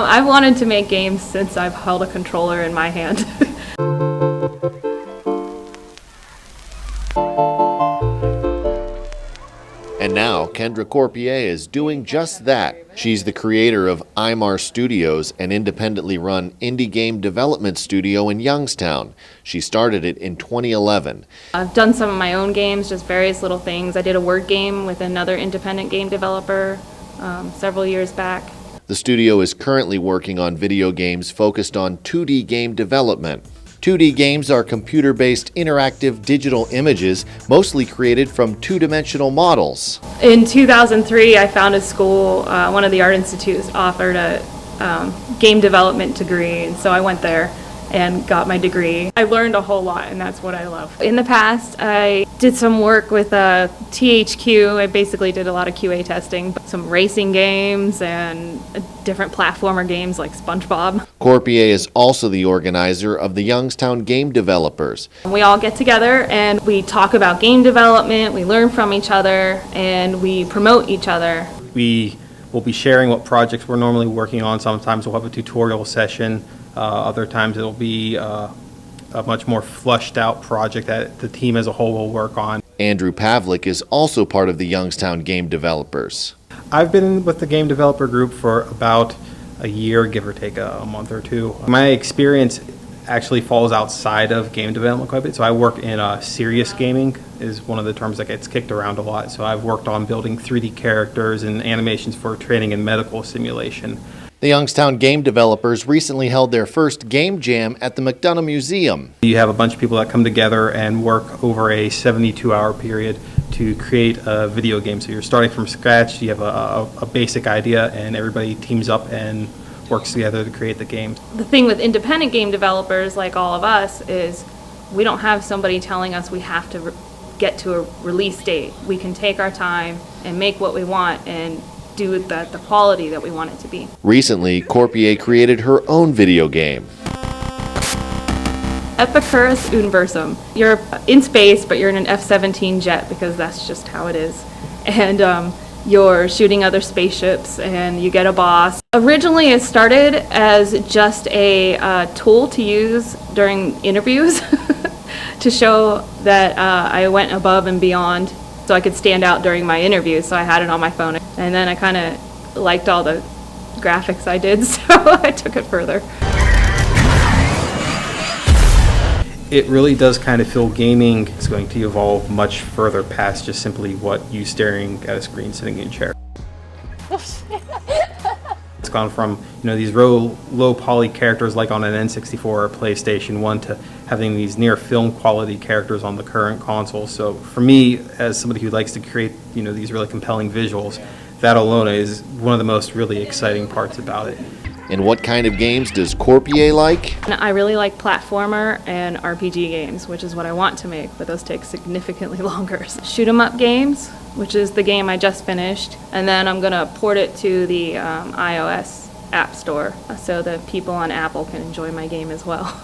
I've wanted to make games since I've held a controller in my hand. And now, Kendra Corpier is doing just that. She's the creator of Imar Studios, an independently run indie game development studio in Youngstown. She started it in 2011. I've done some of my own games, just various little things. I did a word game with another independent game developer several years back. The studio is currently working on video games focused on 2D game development. 2D games are computer-based interactive digital images, mostly created from two-dimensional models. In 2003, I found a school, one of the art institutes offered a game development degree, and so I went there and got my degree. I learned a whole lot, and that's what I love. In the past, I did some work with THQ. I basically did a lot of QA testing, some racing games and different platformer games like SpongeBob. Corpier is also the organizer of the Youngstown Game Developers. We all get together and we talk about game development, we learn from each other, and we promote each other. We will be sharing what projects we're normally working on. Sometimes we'll have a tutorial session. Other times it'll be a much more flushed out project that the team as a whole will work on. Andrew Pavlik is also part of the Youngstown Game Developers. I've been with the game developer group for about a year, give or take a month or two. My experience actually falls outside of game development quite a bit. So I work in serious gaming is one of the terms that gets kicked around a lot. So I've worked on building 3D characters and animations for training and medical simulation. The Youngstown Game Developers recently held their first game jam at the McDonough Museum. You have a bunch of people that come together and work over a 72-hour period to create a video game. So you're starting from scratch, you have a basic idea, and everybody teams up and works together to create the game. The thing with independent game developers like all of us is we don't have somebody telling us we have to get to a release date. We can take our time and make what we want and do the quality that we want it to be. Recently, Corpier created her own video game. Epicurus Universum. You're in space, but you're in an F-17 jet because that's just how it is. And you're shooting other spaceships and you get a boss. Originally it started as just a tool to use during interviews to show that I went above and beyond so I could stand out during my interviews, so I had it on my phone. And then I kind of liked all the graphics I did, so I took it further. It really does kind of feel gaming is going to evolve much further past just simply what you staring at a screen sitting in a chair. It's gone from these low poly characters like on an N64 or PlayStation 1 to having these near film quality characters on the current console. So for me, as somebody who likes to create these really compelling visuals, that alone is one of the most really exciting parts about it. And what kind of games does Corpier like? I really like platformer and RPG games, which is what I want to make, but those take significantly longer. Shoot 'em up games, which is the game I just finished, and then I'm going to port it to the iOS App Store so that people on Apple can enjoy my game as well.